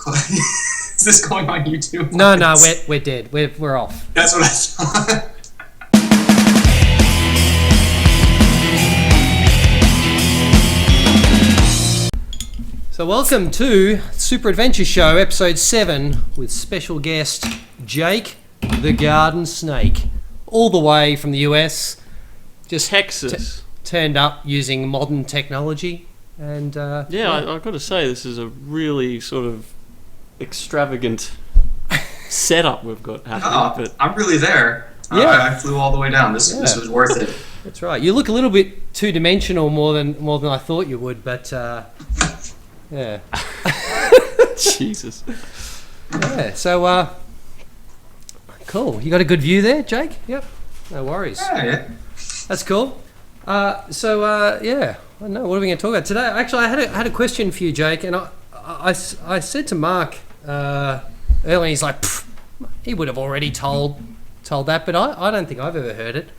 Is this going on YouTube? No, we're dead. We're off. That's what I thought. So welcome to Super Adventure Show, episode 7, with special guest Jake, the Garden Snake, all the way from the US. Just Texas. Turned up using modern technology. And I've got to say, this is a really sort of extravagant setup we've got happening. But I'm really there. Yeah. I flew all the way down. This was worth it. That's right. You look a little bit two-dimensional more than I thought you would, but yeah. Jesus. Yeah. So cool. You got a good view there, Jake? Yep. No worries. Yeah. That's cool. Yeah. I don't know. What are we going to talk about today? Actually, I had a question for you, Jake, and I said to Mark earlier, he's like, he would have already told that, but I don't think I've ever heard it.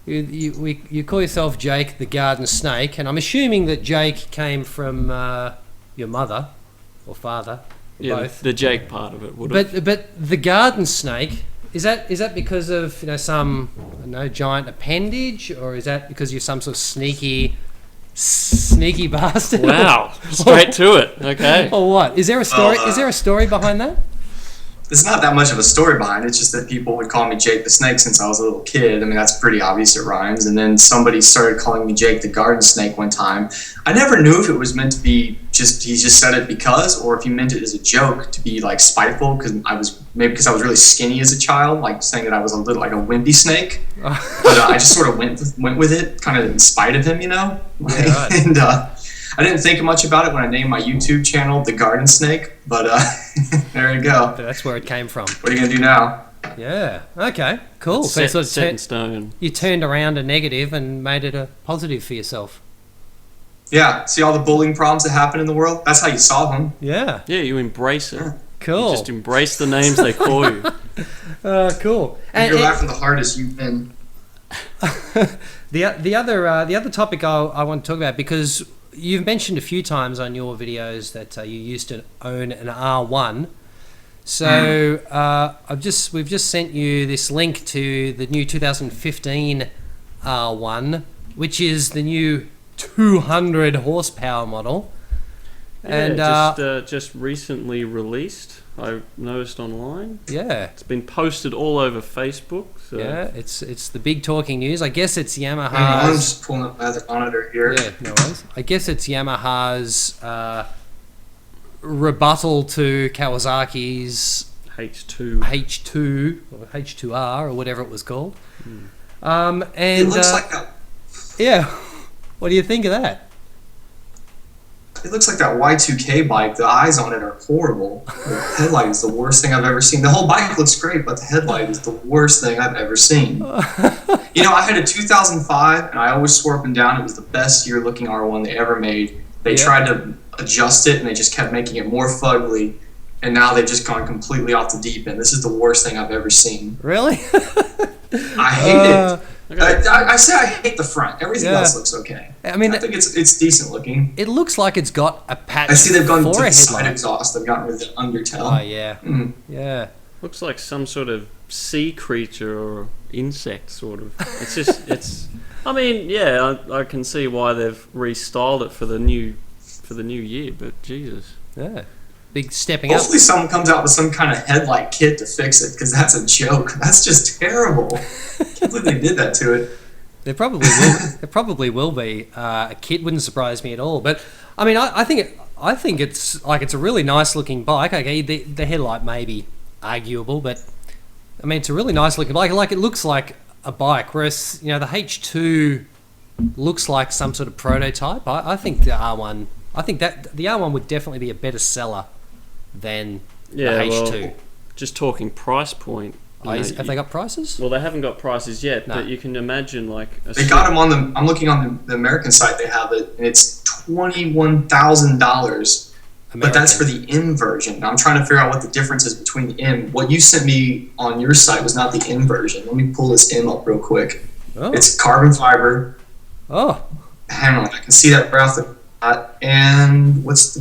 You call yourself Jake the Garden Snake, and I'm assuming that Jake came from your mother or father, yeah, both. The Jake part of it would have. But the Garden Snake, is that because of some giant appendage, or is that because you're some sort of sneaky bastard? Wow, straight to it. Okay. Or what? Is there a story? Is there a story behind that? There's not that much of a story behind it. It's just that people would call me Jake the Snake since I was a little kid. I mean, that's pretty obvious, it rhymes. And then somebody started calling me Jake the Garden Snake one time. I never knew if it was meant to be he just said it because, or if he meant it as a joke to be like spiteful because I was really skinny as a child, like saying that I was a little like a wimpy snake. But I just sort of went with it, kind of in spite of him, Yeah, and I didn't think much about it when I named my YouTube channel The Garden Snake, but there you go. That's where it came from. What are you going to do now? Yeah. Okay. Cool. Set, So set in stone. You turned around a negative and made it a positive for yourself. Yeah. See all the bullying problems that happen in the world? That's how you solve them. Yeah. Yeah, you embrace it. Cool. You just embrace the names they call you. Cool. You're laughing the hardest you've been. The other topic I want to talk about, because you've mentioned a few times on your videos that you used to own an R1. So we've just sent you this link to the new 2015 R1, which is the new 200 horsepower model. And just recently released. I noticed online. Yeah, it's been posted all over Facebook. So. Yeah, it's the big talking news. I guess it's Yamaha's. I'm just pulling up my other monitor here. Yeah, no worries. I guess it's Yamaha's rebuttal to Kawasaki's H2 or H2R or whatever it was called. And it looks like that. Yeah, what do you think of that? It looks like that Y2K bike. The eyes on it are horrible. The headlight is the worst thing I've ever seen. The whole bike looks great, but the headlight is the worst thing I've ever seen. I had a 2005, and I always swore up and down it was the best year-looking R1 they ever made. They tried to adjust it, and they just kept making it more fugly, and now they've just gone completely off the deep end. This is the worst thing I've ever seen. Really? I hate it. Okay. I say I hate the front. Everything else looks okay. I mean, I think it's decent looking. It looks like it's got a patch. I see they've gone to for the a side headlight. exhaust. They've gotten rid of the undertail. Oh yeah, yeah. Looks like some sort of sea creature or insect, sort of. I mean, yeah, I can see why they've restyled it for the new year, but Jesus. Yeah. Big stepping up. Hopefully someone comes out with some kind of headlight kit to fix it, because that's a joke. That's just terrible. I can't believe they did that to it. There probably will. There probably will be. A kit wouldn't surprise me at all. But I mean, I think it's a really nice looking bike. Okay, the headlight may be arguable, but I mean, it's a really nice looking bike. Like, it looks like a bike, whereas the H2 looks like some sort of prototype. I think the R1. I think that the R1 would definitely be a better seller than the H2. Well, just talking price point. Have they got prices? Well, they haven't got prices yet, but you can imagine they got them on the. I'm looking on the American site. They have it, and it's $21,000. But that's for the M version. Now, I'm trying to figure out what the difference is between the M. What you sent me on your site was not the M version. Let me pull this M up real quick. Oh. It's carbon fiber. Oh. Hang on, I can see that right off the bat. And it's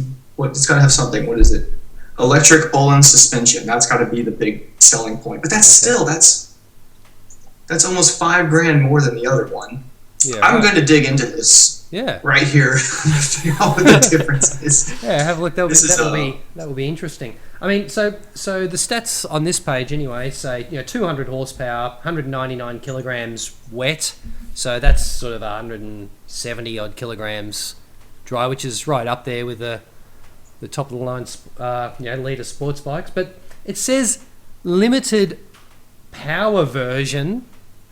got to have something. What is it? electric Olin suspension. That's got to be the big selling point. But that's still that's almost $5,000 more than the other one. Yeah, I'm right. going to dig into this. Yeah. Right here, figure out what the difference is. Yeah, have a look. That This will be interesting. I mean, so the stats on this page anyway say 200 horsepower, 199 kilograms wet, so that's sort of 170 odd kilograms dry, which is right up there with the top of the line liter sports bikes. But it says limited power version,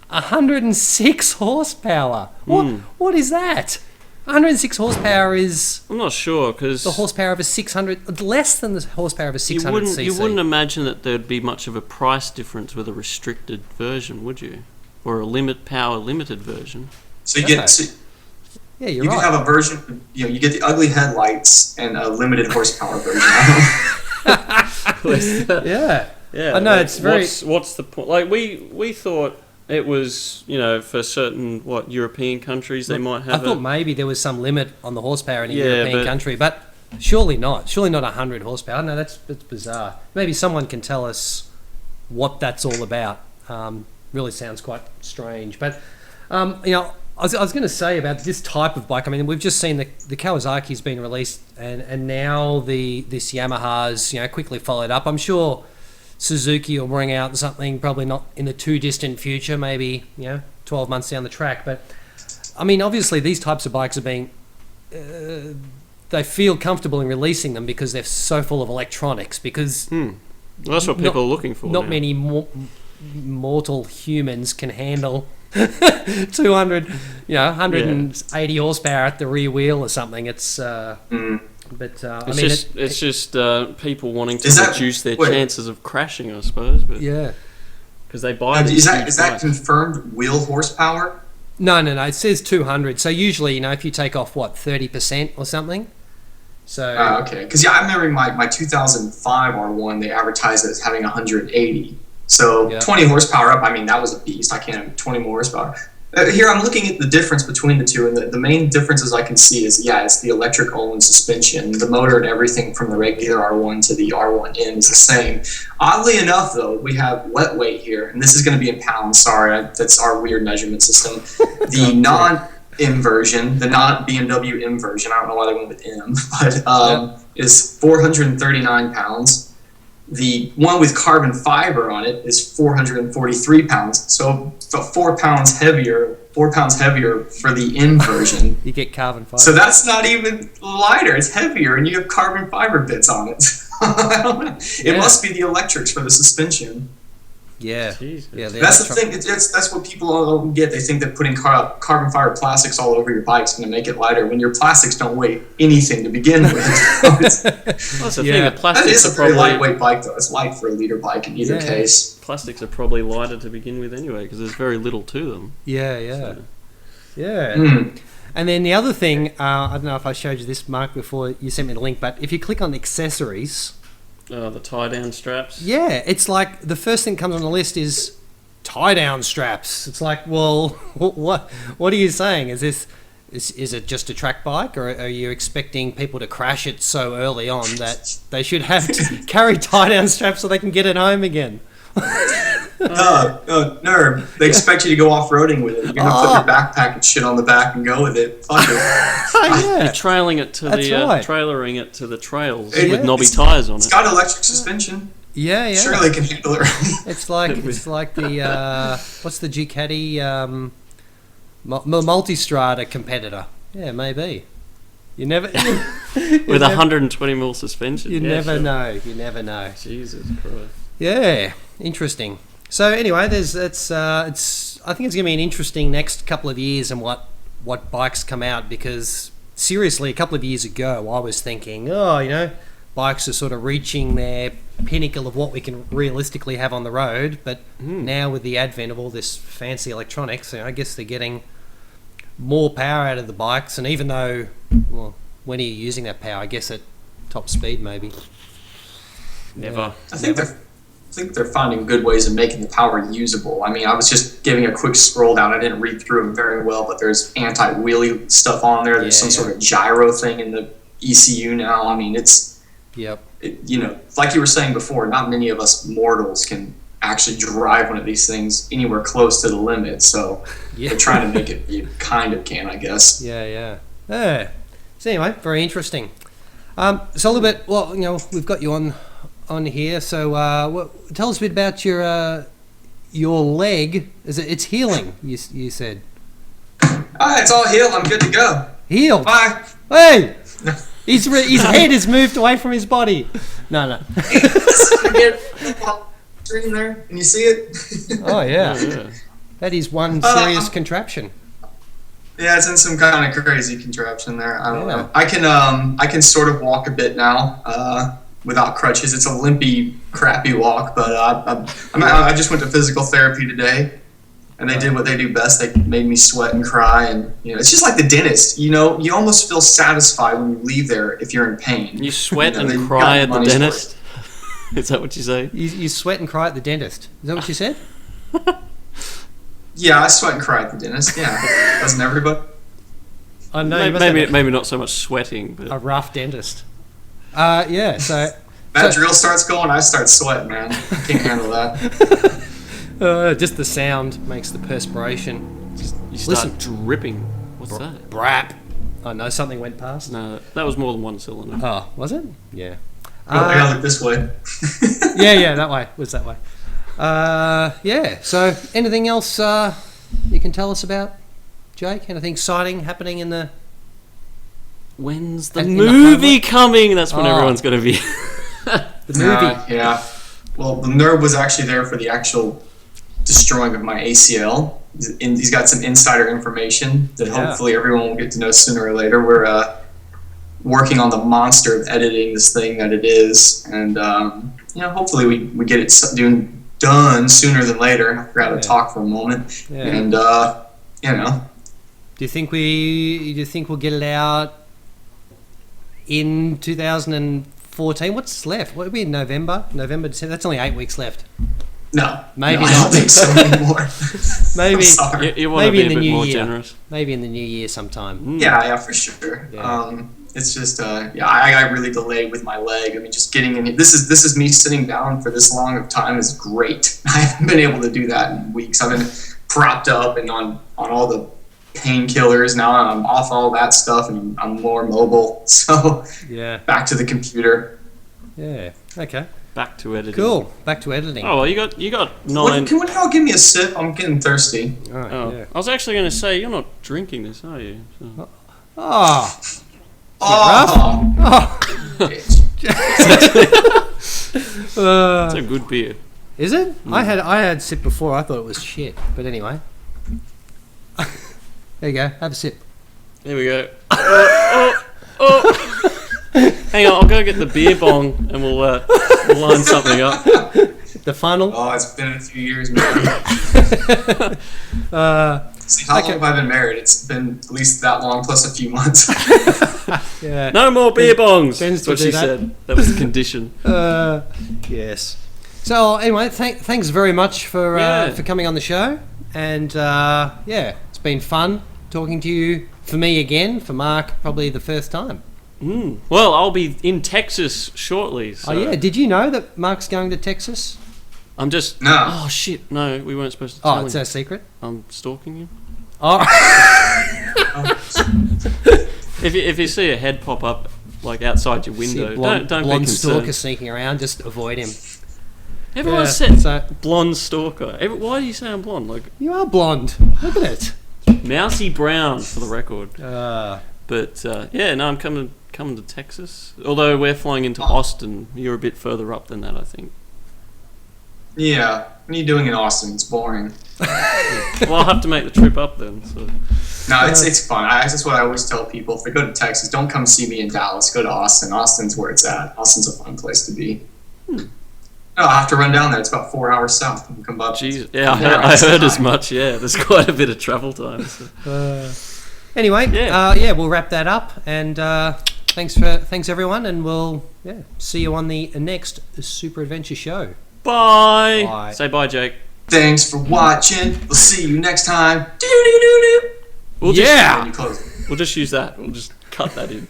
106 horsepower. What is that? 106 horsepower is I'm not sure because the horsepower of a 600, less than the horsepower of a 600 cc. You wouldn't imagine that there'd be much of a price difference with a restricted version, would you? Or a limited version. So you get yeah, you're you right. can have a version. You get the ugly headlights and a limited horsepower version. Yeah. Yeah, I know, it's very. What's the point? Like we thought it was, for certain European countries they might have. I thought maybe there was some limit on the horsepower in a Yeah, European country, but surely not. Surely not 100 horsepower. No, that's bizarre. Maybe someone can tell us what that's all about. Really sounds quite strange. But I was going to say about this type of bike. I mean, we've just seen the Kawasaki's been released, and now this Yamaha's quickly followed up. I'm sure Suzuki will bring out something probably not in the too distant future, maybe 12 months down the track. But I mean, obviously these types of bikes are being they feel comfortable in releasing them because they're so full of electronics. Because Well, that's what people are looking for. Not now. many mortal humans can handle 200, 180 horsepower at the rear wheel or something. It's But it's just people wanting to reduce their wait. chances of crashing, I suppose. But yeah. because they buy these is that huge bikes. confirmed wheel horsepower? No. It says 200. So usually, if you take off 30% or something. So Okay, because I remember my 2005 R1, they advertised it as having 180. So 20 horsepower up. I mean, that was a beast. I can't have 20 more horsepower. Here I'm looking at the difference between the two, and the main differences I can see is, it's the electric Olin suspension. The motor and everything from the regular R1 to the R1N is the same. Oddly enough, though, we have wet weight here, and this is going to be in pounds. Sorry, that's our weird measurement system. The non-M version, the non-BMW M version, I don't know why they went with M, but is 439 pounds. The one with carbon fiber on it is 443 pounds. So 4 pounds heavier for the N version. you get carbon fiber. So that's not even lighter. It's heavier, and you have carbon fiber bits on it. I don't know. It must be the electrics for the suspension. Yeah. Jesus. Yeah. That's the thing. That's what people don't get. They think that putting carbon fiber plastics all over your bike is going to make it lighter, when your plastics don't weigh anything to begin with. Well, that's the thing. The That plastics is are a very probably lightweight bike, though. It's light for a liter bike in either case. plastics are probably lighter to begin with anyway, because there's very little to them. Yeah. So. Yeah. And then the other thing, I don't know if I showed you this, Mark, before you sent me the link, but if you click on accessories, The tie-down straps. yeah, it's like the first thing that comes on the list is tie-down straps. It's like, well, what are you saying? Is it just a track bike, or are you expecting people to crash it so early on that they should have to carry tie-down straps so they can get it home again? No. They expect you to go off-roading with it. You're going to put your backpack and shit on the back and go with it. Fuck it. Yeah. You're trailing it to That's the right. trailering it to the trails Yeah. with knobby tires on It's it. got electric suspension. Yeah. Surely it can handle it. It's like the what's the Ducati Multistrada competitor? Yeah, maybe. You never With 120mm suspension. You Yeah, never sure. know. You never know. Jesus Christ. Yeah, interesting. So anyway, it's I think it's going to be an interesting next couple of years and what bikes come out, because seriously, a couple of years ago I was thinking, bikes are sort of reaching their pinnacle of what we can realistically have on the road, but now with the advent of all this fancy electronics, I guess they're getting more power out of the bikes. And even though, well, when are you using that power? I guess at top speed maybe. Never. I think they're finding good ways of making the power usable. I mean, I was just giving a quick scroll down. I didn't read through them very well, but there's anti-wheelie stuff on there. There's some sort of gyro thing in the ECU now. I mean, it's like you were saying before, not many of us mortals can actually drive one of these things anywhere close to the limit. So they're trying to make it you kind of can, I guess. Yeah. So anyway, very interesting. So a little bit. Well, we've got you on here. So tell us a bit about your leg. It's healing. You said. It's all healed. I'm good to go. Healed. Bye. Hey. His head has moved away from his body. No. I get screen there. Can you see it? Oh yeah. That is one serious contraption. Yeah, it's in some kind of crazy contraption there. I don't know. I can sort of walk a bit now without crutches. It's a limpy, crappy walk, but I just went to physical therapy today, and they did what they do best. They made me sweat and cry, and it's just like the dentist. You almost feel satisfied when you leave there if you're in pain. You sweat and cry at the dentist. Is that what you say? You sweat and cry at the dentist. Is that what you said? Yeah, I sweat and cry at the dentist. Yeah, doesn't everybody? I know. Maybe not so much sweating, but a rough dentist. Yeah. So that drill starts going, I start sweating, man. I can't handle that. Just the sound makes the perspiration. You start dripping. What's that? Brap. I know something went past. No, that was more than one cylinder. Oh, was it? Yeah. I gotta look this way. yeah, that way. Was that way? Yeah. So, anything else you can tell us about, Jake? Anything exciting happening in the? When's the movie coming? That's when everyone's going to be. The movie. Yeah. Well, the nerd was actually there for the actual destroying of my ACL. He's got some insider information that hopefully everyone will get to know sooner or later. We're working on the monster of editing this thing that it is, and hopefully we get it done sooner than later. I forgot to talk for a moment, and Do you think we'll get it out in 2014? What's left? What are we in November, December? That's only 8 weeks left. No, maybe I not. don't think so anymore. Maybe you want to be a bit more generous. Maybe in the new year sometime. Yeah, for sure. Yeah. It's just I really delayed with my leg. I mean, just getting in. This is me sitting down for this long of time is great. I haven't been able to do that in weeks. I've been propped up and on all the painkillers now. I'm off all that stuff and I'm more mobile. So back to the computer. Yeah. Okay. Back to editing. Cool. Back to editing. Oh, well, you got 9. Can you all give me a sip? I'm getting thirsty. All right, yeah. I was actually going to say you're not drinking this, are you? So. Oh. It's a good beer. Is it? I had a sip before. I thought it was shit. But anyway. There you go. Have a sip. There we go. Hang on, I'll go get the beer bong and we'll line something up. The funnel. Oh, it's been a few years, man. See, how long have I been married? It's been at least that long, plus a few months. Yeah. No more beer bongs. That's what she said. That was the condition. Yes. So anyway, thanks very much for coming on the show, and it's been fun talking to you. For me again, for Mark, probably the first time. Well, I'll be in Texas shortly. So. Oh yeah, did you know that Mark's going to Texas? I'm just... No. Oh shit, no, we weren't supposed to tell him. It's our secret? I'm stalking you. Oh. If you see a head pop up like outside your window, don't be blonde concerned. stalker sneaking around, just avoid him. Everyone said blonde stalker. Why do you say I'm blonde? Like, you are blonde. Look at it. Mousy brown for the record. But I'm coming to Texas. Although we're flying into Austin, you're a bit further up than that, I think. Yeah, what are you doing in Austin? It's boring. Well, I'll have to make the trip up then. So. No, it's fun. That's what I always tell people. If they go to Texas, don't come see me in Dallas. Go to Austin. Austin's where it's at. Austin's a fun place to be. No, I'll have to run down there. It's about 4 hours south. You can come up. Jeez. Yeah, I heard as much. Yeah, there's quite a bit of travel time. So. Anyway, we'll wrap that up. And thanks everyone, and we'll see you on the next Super Adventure show. Bye. Say bye, Jake. Thanks for watching. We'll see you next time. We'll just use that. We'll just cut that in.